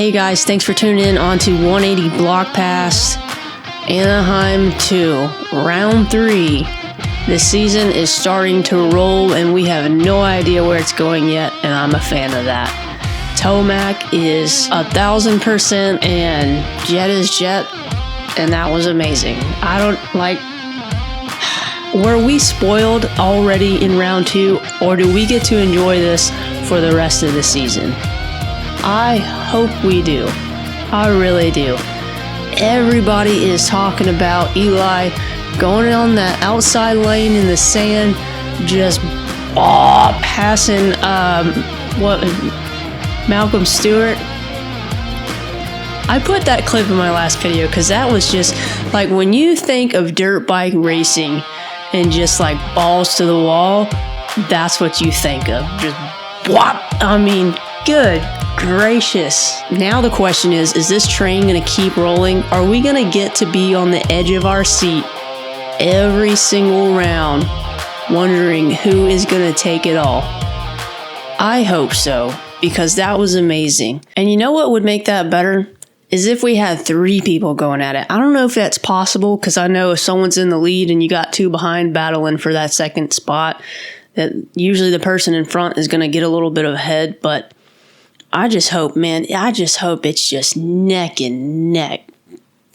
Hey guys, thanks for tuning in on to 180 Block Pass, Anaheim 2, Round 3. This season is starting to roll and we have no idea where it's going yet, and I'm a fan of that. Tomac is 1,000% and Jett is Jett, and that was amazing. I don't like... Were we spoiled already in round 2, or do we get to enjoy this for the rest of the season? I hope we do. I really do. Everybody is talking about Eli going on that outside lane in the sand, just passing Malcolm Stewart. I put that clip in my last video because that was just like, when you think of dirt bike racing and just like balls to the wall, that's what you think of. Just whop. I mean, good gracious. Now the question is this train going to keep rolling? Are we going to get to be on the edge of our seat every single round, wondering who is going to take it all? I hope so, because that was amazing. And you know what would make that better? Is if we had 3 people going at it. I don't know if that's possible, because I know if someone's in the lead and you got 2 behind battling for that second spot, that usually the person in front is going to get a little bit of a head. But I just hope, man, it's just neck and neck.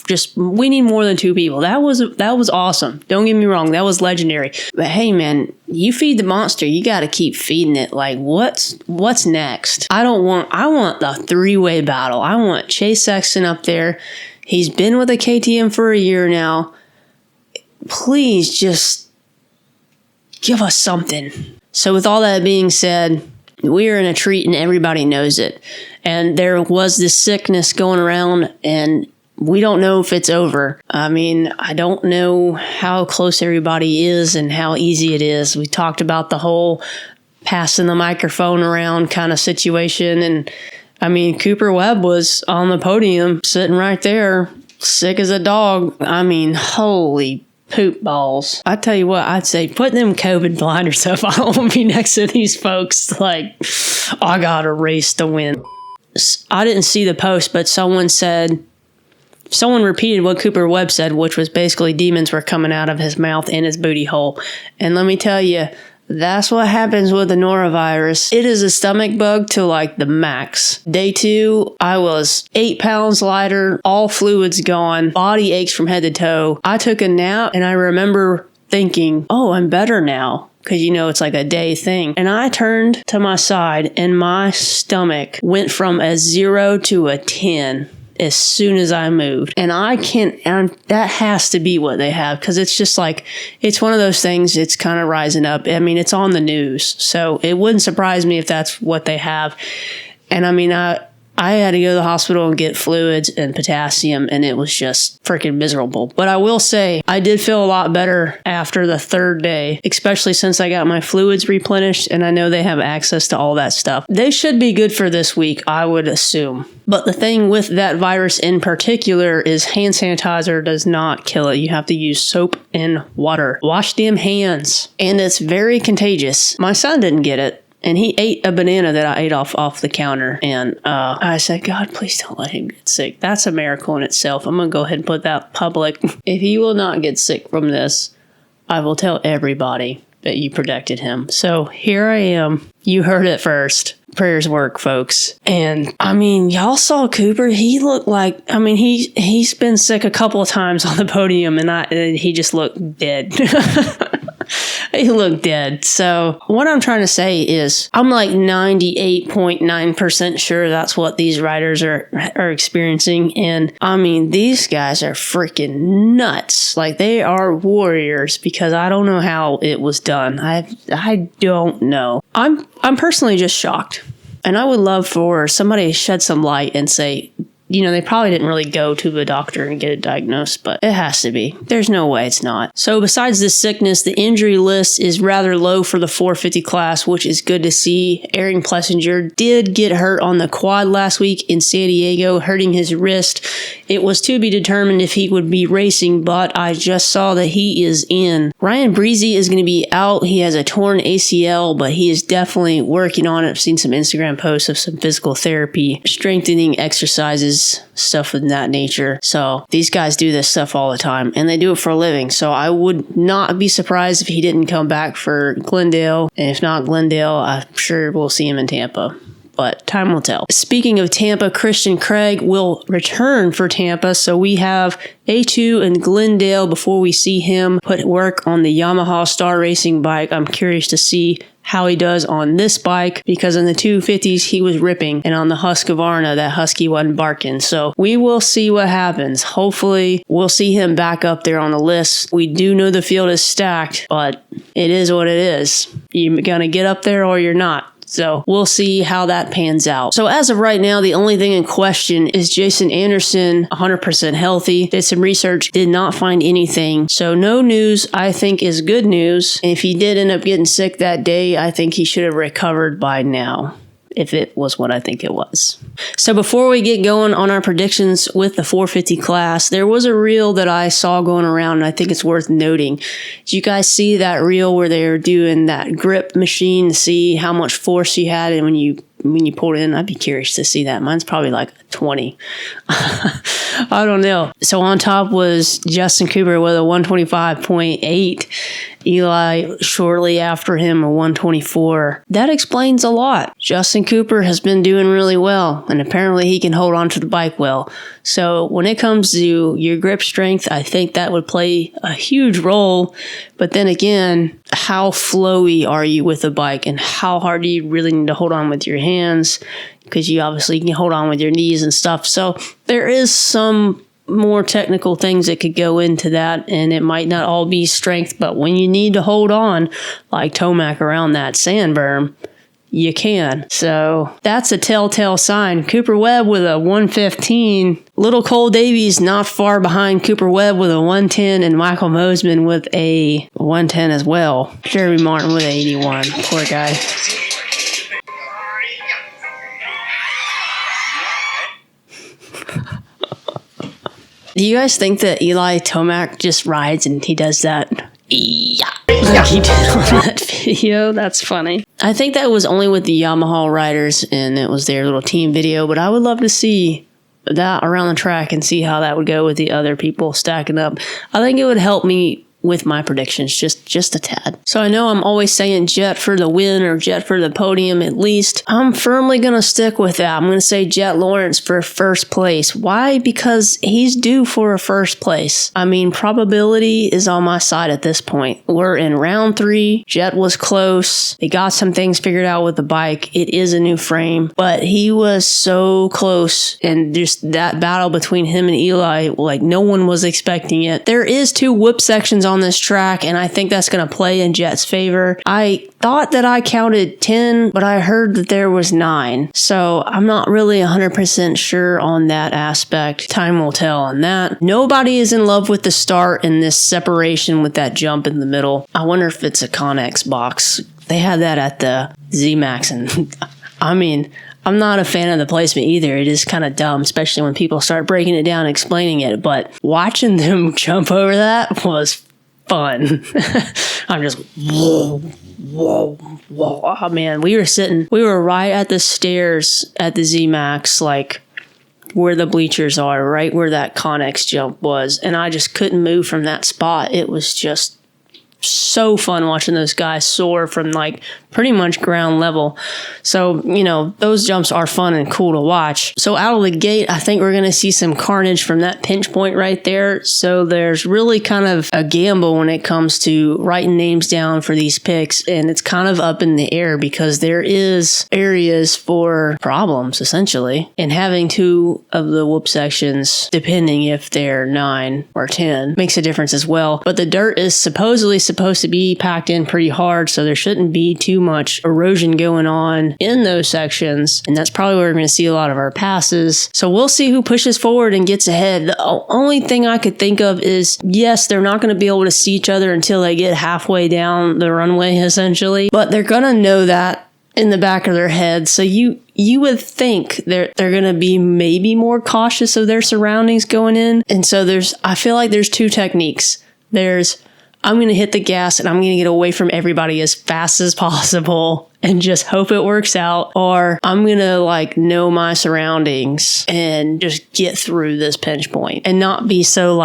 Just, we need more than 2 people. That was awesome. Don't get me wrong, that was legendary. But hey, man, you feed the monster, you got to keep feeding it. Like, what's next? I want the 3-way battle. I want Chase Sexton up there. He's been with a KTM for a year now. Please just give us something. So with all that being said, we are in a treat and everybody knows it. And there was this sickness going around, and we don't know if it's over. I mean, I don't know how close everybody is and how easy it is. We talked about the whole passing the microphone around kind of situation. And I mean, Cooper Webb was on the podium sitting right there, sick as a dog. I mean, holy poop balls. I tell you what, I'd say put them COVID blinders up. I don't want to be next to these folks like, I got a race to win. I didn't see the post, but someone repeated what Cooper Webb said, which was basically demons were coming out of his mouth and his booty hole. And let me tell you, that's what happens with the Norovirus. It is a stomach bug to like the max. Day 2, I was 8 pounds lighter, all fluids gone, body aches from head to toe. I took a nap and I remember thinking, oh, I'm better now. Because, you know, it's like a day thing. And I turned to my side and my stomach went from a 0 to a 10 as soon as I moved. And that has to be what they have, because it's just like, it's one of those things, it's kind of rising up. I mean, it's on the news, so it wouldn't surprise me if that's what they have. And I mean, I had to go to the hospital and get fluids and potassium, and it was just freaking miserable. But I will say, I did feel a lot better after the 3rd day, especially since I got my fluids replenished, and I know they have access to all that stuff. They should be good for this week, I would assume. But the thing with that virus in particular is hand sanitizer does not kill it. You have to use soap and water. Wash them hands. And it's very contagious. My son didn't get it. And he ate a banana that I ate off the counter. And I said, God, please don't let him get sick. That's a miracle in itself. I'm going to go ahead and put that public. If he will not get sick from this, I will tell everybody that you protected him. So here I am. You heard it first. Prayers work, folks. And I mean, y'all saw Cooper. He looked like, I mean, he's been sick a couple of times on the podium, and he just looked dead. He looked dead. So what I'm trying to say is, I'm like 98.9% sure that's what these riders are experiencing. And I mean, these guys are freaking nuts. Like, they are warriors, because I don't know how it was done. I don't know. I'm personally just shocked. And I would love for somebody to shed some light and say, you know, they probably didn't really go to the doctor and get it diagnosed, but it has to be. There's no way it's not. So besides this sickness, the injury list is rather low for the 450 class, which is good to see. Aaron Plessinger did get hurt on the quad last week in San Diego, hurting his wrist. It was to be determined if he would be racing, but I just saw that he is in. Ryan Breece is going to be out. He has a torn ACL, but he is definitely working on it. I've seen some Instagram posts of some physical therapy, strengthening exercises, stuff of that nature. So these guys do this stuff all the time, and they do it for a living. So I would not be surprised if he didn't come back for Glendale. And if not Glendale, I'm sure we'll see him in Tampa. But time will tell. Speaking of Tampa, Christian Craig will return for Tampa. So we have A2 and Glendale before we see him put work on the Yamaha Star Racing bike. I'm curious to see how he does on this bike, because in the 250s he was ripping, and on the Husqvarna that Husky wasn't barking. So we will see what happens. Hopefully we'll see him back up there on the list. We do know the field is stacked, but it is what it is. You're gonna get up there or you're not. So we'll see how that pans out. So as of right now, the only thing in question is Jason Anderson, 100% healthy. Did some research, did not find anything. So no news, I think, is good news. And if he did end up getting sick that day, I think he should have recovered by now, if it was what I think it was. So before we get going on our predictions with the 450 class, there was a reel that I saw going around, and I think it's worth noting. Did you guys see that reel where they were doing that grip machine to see how much force you had? And when you pulled it in, I'd be curious to see that. Mine's probably like 20. I don't know. So on top was Justin Cooper with a 125.8. Eli shortly after him, a 124. That explains a lot. Justin Cooper has been doing really well, and apparently he can hold on to the bike well. So when it comes to your grip strength, I think that would play a huge role. But then again, how flowy are you with the bike, and how hard do you really need to hold on with your hands? Because you obviously can hold on with your knees and stuff. So there is some more technical things that could go into that, and it might not all be strength, but when you need to hold on, like Tomac around that sand berm, you can. So that's a telltale sign. Cooper Webb with a 115. Little Cole Davies not far behind Cooper Webb with a 110, and Michael Mosman with a 110 as well. Jeremy Martin with 81. Poor guy. Do you guys think that Eli Tomac just rides and he does that? Yeah. Like he did on that video? That's funny. I think that was only with the Yamaha riders and it was their little team video, but I would love to see that around the track and see how that would go with the other people stacking up. I think it would help me with my predictions just a tad. So I know I'm always saying Jett for the win or Jett for the podium at least. I'm firmly going to stick with that. I'm going to say Jett Lawrence for first place. Why? Because he's due for a first place. I mean, probability is on my side at this point. We're in round 3. Jett was close. They got some things figured out with the bike. It is a new frame, but he was so close, and just that battle between him and Eli, like no one was expecting it. There is 2 whip sections on this track, and I think that's going to play in Jett's favor. I thought that I counted 10, but I heard that there was 9. So I'm not really 100% sure on that aspect. Time will tell on that. Nobody is in love with the start and this separation with that jump in the middle. I wonder if it's a Connex box. They had that at the Z-Max, and I mean, I'm not a fan of the placement either. It is kind of dumb, especially when people start breaking it down and explaining it. But watching them jump over that was fun. I'm just, whoa, whoa, whoa. Oh, man, we were right at the stairs at the Z-Max, like where the bleachers are, right where that Connex jump was. And I just couldn't move from that spot. It was just so fun watching those guys soar from like pretty much ground level. So, you know, those jumps are fun and cool to watch. So out of the gate, I think we're going to see some carnage from that pinch point right there. So there's really kind of a gamble when it comes to writing names down for these picks. And it's kind of up in the air because there is areas for problems essentially. And having 2 of the whoop sections, depending if they're 9 or 10, makes a difference as well. But the dirt is supposedly supposed to be packed in pretty hard, so there shouldn't be too much erosion going on in those sections, and that's probably where we're going to see a lot of our passes. So we'll see who pushes forward and gets ahead. The only thing I could think of is, yes, they're not going to be able to see each other until they get halfway down the runway, essentially, but they're going to know that in the back of their head. So you would think they're going to be maybe more cautious of their surroundings going in. And so I feel like there's two techniques. I'm going to hit the gas and I'm going to get away from everybody as fast as possible and just hope it works out. Or I'm going to know my surroundings and just get through this pinch point and not be so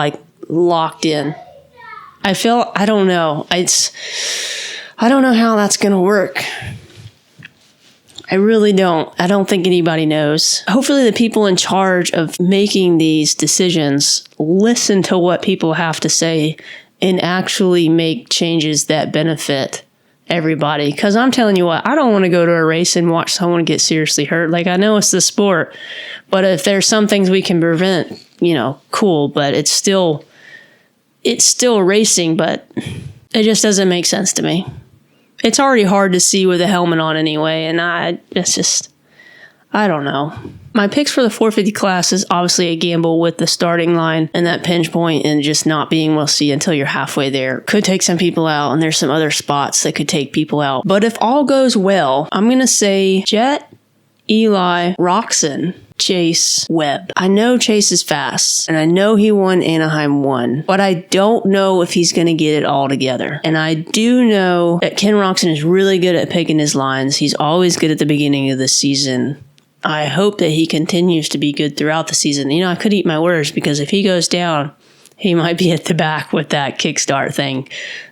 locked in. I don't know. I don't know how that's going to work. I really don't. I don't think anybody knows. Hopefully the people in charge of making these decisions listen to what people have to say and actually make changes that benefit everybody. Because I'm telling you what, I don't want to go to a race and watch someone get seriously hurt. I know it's the sport, but if there's some things we can prevent, cool. But it's still racing, but it just doesn't make sense to me. It's already hard to see with a helmet on anyway, and I don't know. My picks for the 450 class is obviously a gamble with the starting line and that pinch point and just not being able to see until you're halfway there. Could take some people out, and there's some other spots that could take people out. But if all goes well, I'm going to say Jett, Eli, Roczen, Chase, Webb. I know Chase is fast, and I know he won Anaheim 1, but I don't know if he's going to get it all together. And I do know that Ken Roczen is really good at picking his lines. He's always good at the beginning of the season. I hope that he continues to be good throughout the season. I could eat my words, because if he goes down, he might be at the back with that kickstart thing.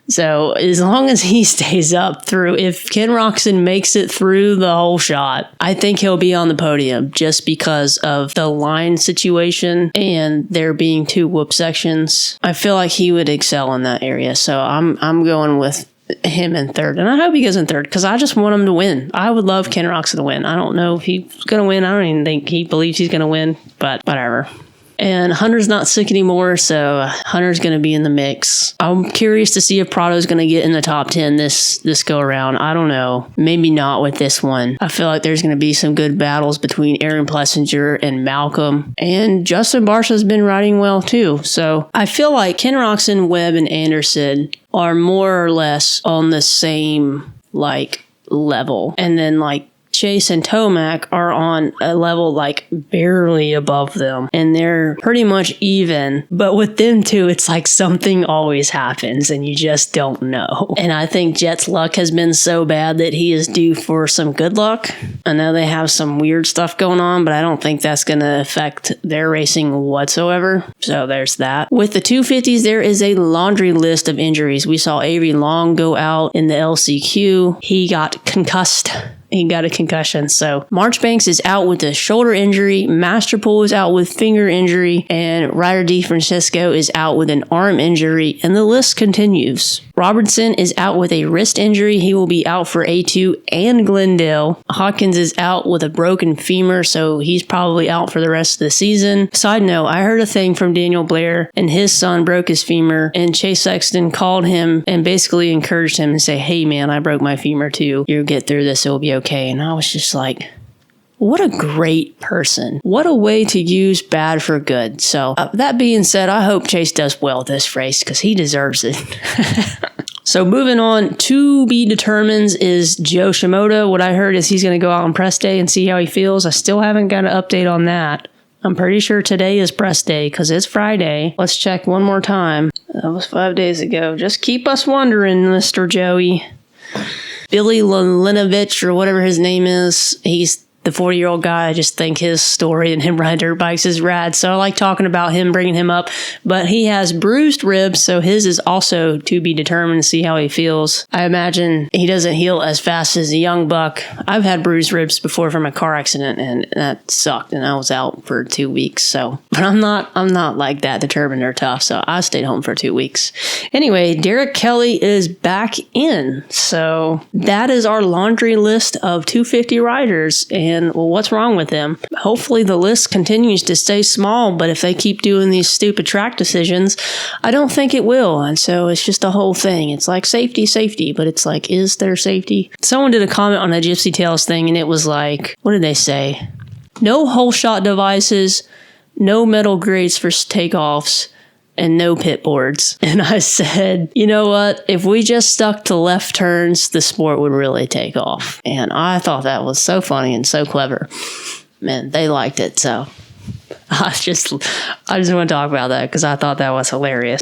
So as long as he stays up through, if Ken Roczen makes it through the whole shot, I think he'll be on the podium just because of the line situation and there being 2 whoop sections. I feel like he would excel in that area. So I'm going with him in third. And I hope he goes in third, because I just want him to win. I would love Ken Roczen to win. I don't know if he's going to win. I don't even think he believes he's going to win, but whatever. And Hunter's not sick anymore, so Hunter's going to be in the mix. I'm curious to see if Prado's going to get in the top 10 this go around. I don't know. Maybe not with this one. I feel like there's going to be some good battles between Aaron Plessinger and Malcolm. And Justin Barcia's been riding well too. So I feel like Ken Roczen, Webb, and Anderson are more or less on the same level. And then Chase and Tomac are on a level barely above them, and they're pretty much even. But with them two, it's something always happens and you just don't know. And I think Jett's luck has been so bad that he is due for some good luck. I know they have some weird stuff going on, but I don't think that's going to affect their racing whatsoever. So there's that. With the 250s, there is a laundry list of injuries. We saw Avery Long go out in the LCQ. He got concussed. He got a concussion. So Marchbanks is out with a shoulder injury. Masterpool is out with finger injury. And Ryder DiFrancesco is out with an arm injury. And the list continues. Rorbertson is out with a wrist injury. He will be out for A2 and Glendale. Hawkins is out with a broken femur, so he's probably out for the rest of the season. Side note, I heard a thing from Daniel Blair, and his son broke his femur, and Chase Sexton called him and basically encouraged him and say, "Hey man, I broke my femur too. You'll get through this. It'll be okay." And I was just like, what a great person. What a way to use bad for good. So that being said, I hope Chase does well this race, because he deserves it. So moving on, to be determined is Jo Shimodia. What I heard is he's going to go out on press day and see how he feels. I still haven't got an update on that. I'm pretty sure today is press day because it's Friday. Let's check one more time. That was 5 days ago. Just keep us wondering, Mr. Joey. Billy Linovich, or whatever his name is, he's the 40-year-old guy. I just think his story and him riding dirt bikes is rad. So I like talking about him, bringing him up. But he has bruised ribs, so his is also to be determined to see how he feels. I imagine he doesn't heal as fast as a young buck. I've had bruised ribs before from a car accident, and that sucked, and I was out for 2 weeks. So, but I'm not like that determined or tough, so I stayed home for 2 weeks. Anyway, Derek Kelly is back in. So that is our laundry list of 250 riders. And well, what's wrong with them? Hopefully the list continues to stay small, but if they keep doing these stupid track decisions, I don't think it will. And so it's just a whole thing. It's like safety, but it's like, is there safety? Someone did a comment on the Gypsy Tales thing, and it was like, what did they say? No whole shot devices, no metal grates for takeoffs, and no pit boards. And I said, you know what? If we just stuck to left turns, the sport would really take off. And I thought that was so funny and so clever. Man, they liked it. So I just want to talk about that because I thought that was hilarious.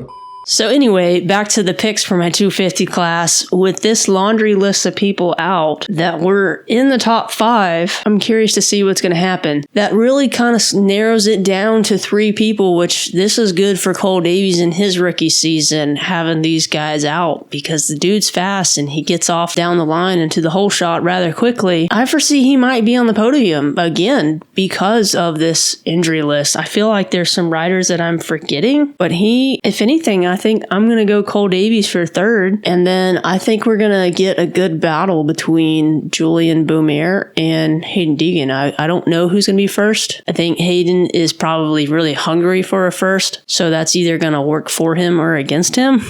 So anyway, back to the picks for my 250 class. With this laundry list of people out that were in the top 5, I'm curious to see what's going to happen. That really kind of narrows it down to 3 people, which this is good for Cole Davies in his rookie season, having these guys out because the dude's fast and he gets off down the line into the hole shot rather quickly. I foresee he might be on the podium again because of this injury list. I feel like there's some riders that I'm forgetting, but he, if anything, I think I'm going to go Cole Davies for 3rd. And then I think we're going to get a good battle between Julian Beaumer and Haiden Deegan. I don't know who's going to be first. I think Haiden is probably really hungry for a first. So that's either going to work for him or against him.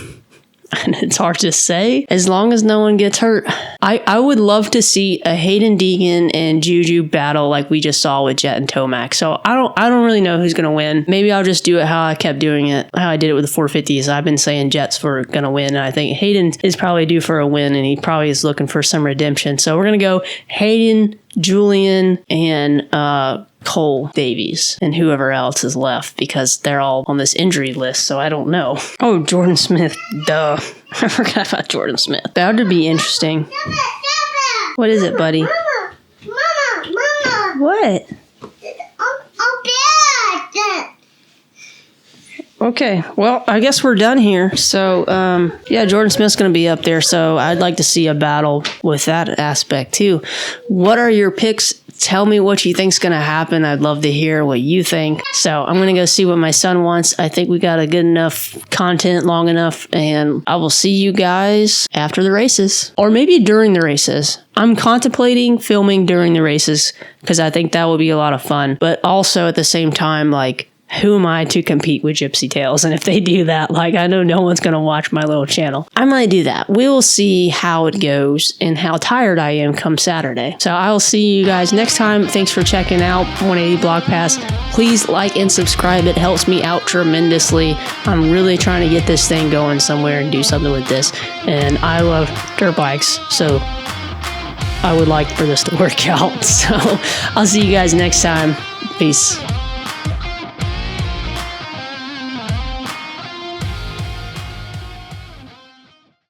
And it's hard to say, as long as no one gets hurt. I would love to see a Haiden Deegan and Juju battle like we just saw with Jett and Tomac. So I don't really know who's going to win. Maybe I'll just do it how I kept doing it, how I did it with the 450s. I've been saying Jett's for going to win. And I think Haiden is probably due for a win, and he probably is looking for some redemption. So we're going to go Haiden, Julian, and Cole Davies, and whoever else is left, because they're all on this injury list, so I don't know. Oh, Jordan Smith, duh. I forgot about Jordan Smith. That would be interesting. What is it, buddy? Mama. What? Okay, well, I guess we're done here. So, yeah, Jordan Smith's going to be up there, so I'd like to see a battle with that aspect, too. What are your picks? Tell me what you think's going to happen. I'd love to hear what you think. So I'm going to go see what my son wants. I think we got a good enough content, long enough, and I will see you guys after the races, or maybe during the races. I'm contemplating filming during the races because I think that will be a lot of fun, but also at the same time, like, who am I to compete with Gypsy Tales? And if they do that, like, I know no one's going to watch my little channel. I might do that. We will see how it goes and how tired I am come Saturday. So I will see you guys next time. Thanks for checking out 180 Blog Pass. Please like and subscribe. It helps me out tremendously. I'm really trying to get this thing going somewhere and do something with this. And I love dirt bikes, so I would like for this to work out. So I'll see you guys next time. Peace.